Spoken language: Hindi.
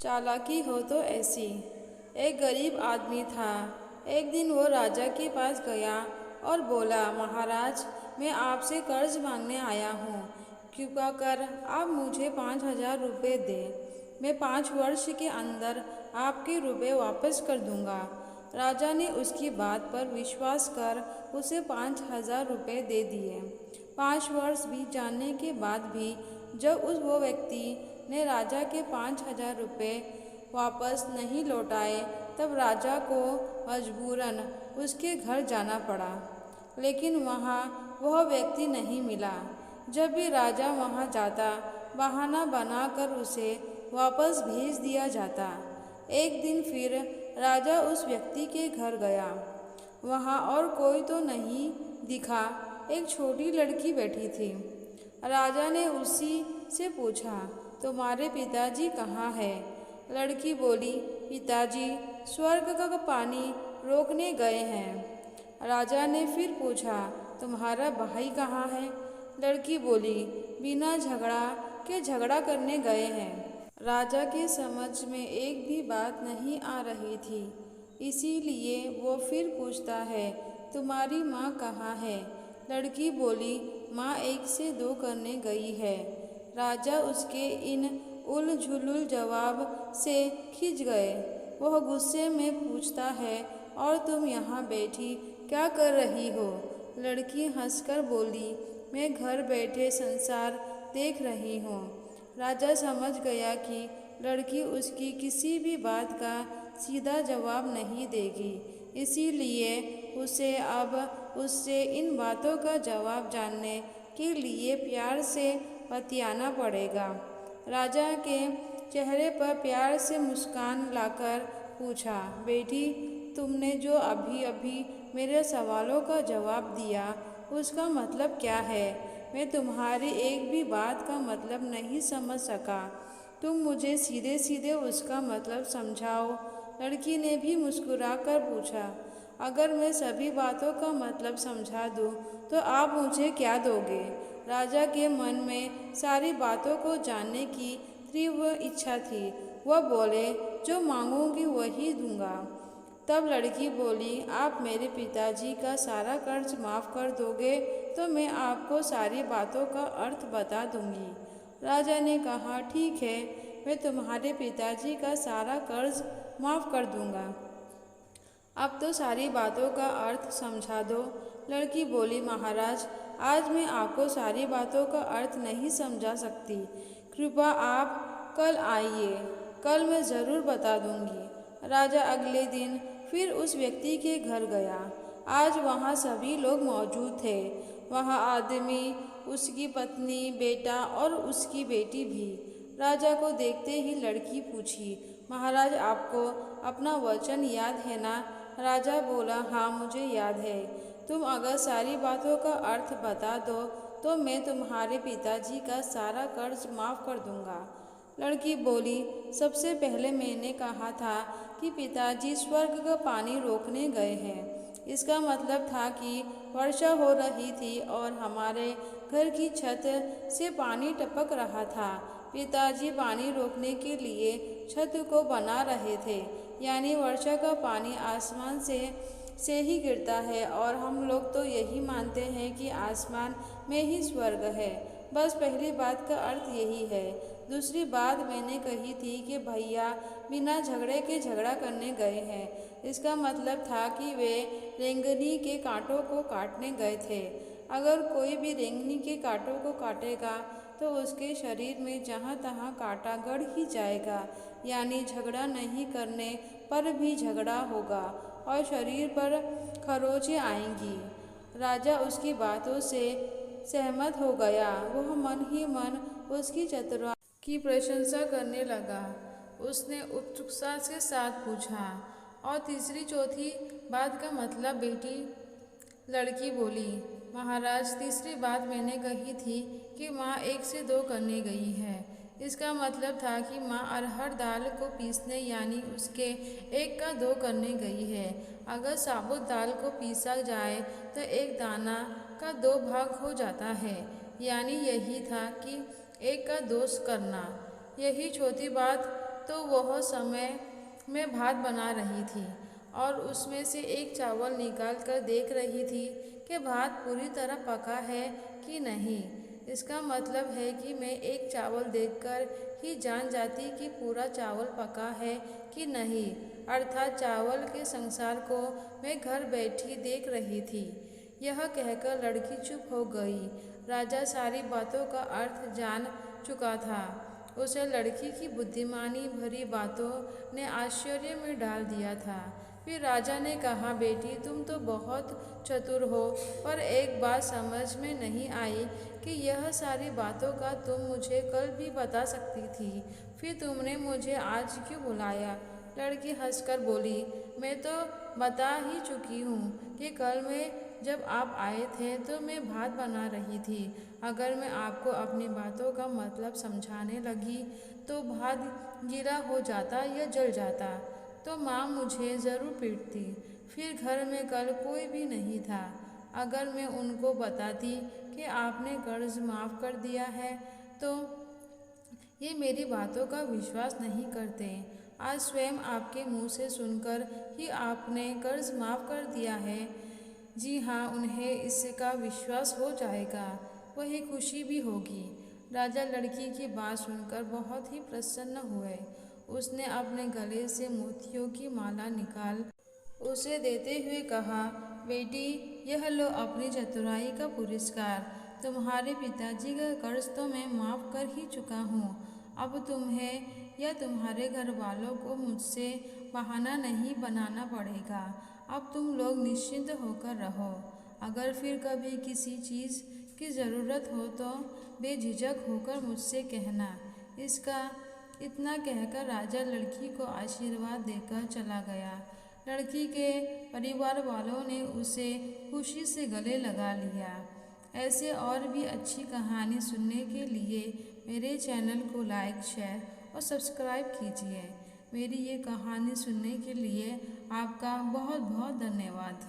चालाकी हो तो ऐसी। एक गरीब आदमी था। एक दिन वो राजा के पास गया और बोला, महाराज, मैं आपसे कर्ज मांगने आया हूँ। कृपा कर आप मुझे 5,000 रुपये दें। मैं 5 वर्ष के अंदर आपके रुपए वापस कर दूंगा। राजा ने उसकी बात पर विश्वास कर उसे 5,000 रुपये दे दिए। 5 वर्ष बीत जाने के बाद भी जब वो व्यक्ति ने राजा के 5,000 रुपये वापस नहीं लौटाए, तब राजा को मजबूरन उसके घर जाना पड़ा। लेकिन वहाँ वह व्यक्ति नहीं मिला। जब भी राजा वहाँ जाता, बहाना बनाकर उसे वापस भेज दिया जाता। एक दिन फिर राजा उस व्यक्ति के घर गया। वहाँ और कोई तो नहीं दिखा, एक छोटी लड़की बैठी थी। राजा ने उसी से पूछा, तुम्हारे पिताजी कहाँ हैं? लड़की बोली, पिताजी स्वर्ग का पानी रोकने गए हैं। राजा ने फिर पूछा, तुम्हारा भाई कहाँ है? लड़की बोली, बिना झगड़ा के झगड़ा करने गए हैं। राजा के समझ में एक भी बात नहीं आ रही थी, इसीलिए वो फिर पूछता है, तुम्हारी माँ कहाँ है? लड़की बोली, माँ 1 से 2 करने गई है। राजा उसके इन उल-झुलुल जवाब से खिंच गए। वह गुस्से में पूछता है, और तुम यहाँ बैठी क्या कर रही हो? लड़की हंसकर बोली, मैं घर बैठे संसार देख रही हूँ। राजा समझ गया कि लड़की उसकी किसी भी बात का सीधा जवाब नहीं देगी, इसीलिए उसे अब उससे इन बातों का जवाब जानने के लिए प्यार से बतियाना पड़ेगा। राजा के चेहरे पर प्यार से मुस्कान लाकर पूछा, बेटी, तुमने जो अभी अभी मेरे सवालों का जवाब दिया, उसका मतलब क्या है? मैं तुम्हारी एक भी बात का मतलब नहीं समझ सका। तुम मुझे सीधे सीधे उसका मतलब समझाओ। लड़की ने भी मुस्कुराकर पूछा, अगर मैं सभी बातों का मतलब समझा दूँ तो आप मुझे क्या दोगे? राजा के मन में सारी बातों को जानने की तीव्र इच्छा थी। वह बोले, जो मांगूंगी वही दूंगा। तब लड़की बोली, आप मेरे पिताजी का सारा कर्ज माफ़ कर दोगे तो मैं आपको सारी बातों का अर्थ बता दूंगी। राजा ने कहा, ठीक है, मैं तुम्हारे पिताजी का सारा कर्ज माफ़ कर दूंगा। अब तो सारी बातों का अर्थ समझा दो। लड़की बोली, महाराज, आज मैं आपको सारी बातों का अर्थ नहीं समझा सकती। कृपया आप कल आइए, कल मैं ज़रूर बता दूंगी। राजा अगले दिन फिर उस व्यक्ति के घर गया। आज वहाँ सभी लोग मौजूद थे। वहाँ आदमी, उसकी पत्नी, बेटा और उसकी बेटी भी। राजा को देखते ही लड़की पूछी, महाराज, आपको अपना वचन याद है ना? राजा बोला, हाँ, मुझे याद है। तुम अगर सारी बातों का अर्थ बता दो तो मैं तुम्हारे पिताजी का सारा कर्ज माफ़ कर दूंगा। लड़की बोली, सबसे पहले मैंने कहा था कि पिताजी स्वर्ग का पानी रोकने गए हैं। इसका मतलब था कि वर्षा हो रही थी और हमारे घर की छत से पानी टपक रहा था। पिताजी पानी रोकने के लिए छत को बना रहे थे, यानी वर्षा का पानी आसमान से ही गिरता है, और हम लोग तो यही मानते हैं कि आसमान में ही स्वर्ग है। बस पहली बात का अर्थ यही है। दूसरी बात मैंने कही थी कि भैया बिना झगड़े के झगड़ा करने गए हैं। इसका मतलब था कि वे रेंगनी के कांटों को काटने गए थे। अगर कोई भी रेंगनी के कांटों को काटेगा तो उसके शरीर में जहाँ तहाँ कांटा गड़ ही जाएगा, यानी झगड़ा नहीं करने पर भी झगड़ा होगा और शरीर पर खरोंचें आएंगी। राजा उसकी बातों से सहमत हो गया। वह मन ही मन उसकी चतुराई की प्रशंसा करने लगा। उसने उत्सुकता के साथ पूछा, और तीसरी चौथी बात का मतलब बेटी? लड़की बोली, महाराज, तीसरी बात मैंने कही थी कि माँ 1 से 2 करने गई है। इसका मतलब था कि माँ अरहर दाल को पीसने, यानी उसके 1 का 2 करने गई है। अगर साबुत दाल को पीसा जाए तो 1 दाना का 2 भाग हो जाता है, यानी यही था कि 1 का 2 करना। यही चौथी बात तो वह समय में भात बना रही थी और उसमें से एक चावल निकाल कर देख रही थी कि भात पूरी तरह पका है कि नहीं। इसका मतलब है कि मैं एक चावल देखकर ही जान जाती कि पूरा चावल पका है कि नहीं, अर्थात चावल के संसार को मैं घर बैठी देख रही थी। यह कहकर लड़की चुप हो गई। राजा सारी बातों का अर्थ जान चुका था। उसे लड़की की बुद्धिमानी भरी बातों ने आश्चर्य में डाल दिया था। फिर राजा ने कहा, बेटी तुम तो बहुत चतुर हो, पर एक बात समझ में नहीं आई कि यह सारी बातों का तुम मुझे कल भी बता सकती थी, फिर तुमने मुझे आज क्यों बुलाया। लड़की हंसकर बोली, मैं तो बता ही चुकी हूँ कि कल में जब आप आए थे तो मैं भात बना रही थी। अगर मैं आपको अपनी बातों का मतलब समझाने लगी तो भात गीला हो जाता या जल जाता, तो माँ मुझे ज़रूर पीटती। फिर घर में कल कोई भी नहीं था। अगर मैं उनको बताती कि आपने कर्ज माफ़ कर दिया है तो ये मेरी बातों का विश्वास नहीं करते। आज स्वयं आपके मुंह से सुनकर ही आपने कर्ज माफ़ कर दिया है। जी हाँ, उन्हें इसका विश्वास हो जाएगा, वही खुशी भी होगी। राजा लड़की की बात सुनकर बहुत ही प्रसन्न हुए। उसने अपने गले से मोतियों की माला निकाल उसे देते हुए कहा, बेटी यह लो अपनी चतुराई का पुरस्कार। तुम्हारे पिताजी का कर्ज तो मैं माफ़ कर ही चुका हूँ। अब तुम्हें या तुम्हारे घर वालों को मुझसे बहाना नहीं बनाना पड़ेगा। अब तुम लोग निश्चिंत होकर रहो। अगर फिर कभी किसी चीज़ की ज़रूरत हो तो बेझिझक होकर मुझसे कहना। इसका इतना कहकर राजा लड़की को आशीर्वाद देकर चला गया। लड़की के परिवार वालों ने उसे खुशी से गले लगा लिया। ऐसे और भी अच्छी कहानी सुनने के लिए मेरे चैनल को लाइक, शेयर और सब्सक्राइब कीजिए। मेरी ये कहानी सुनने के लिए आपका बहुत बहुत धन्यवाद।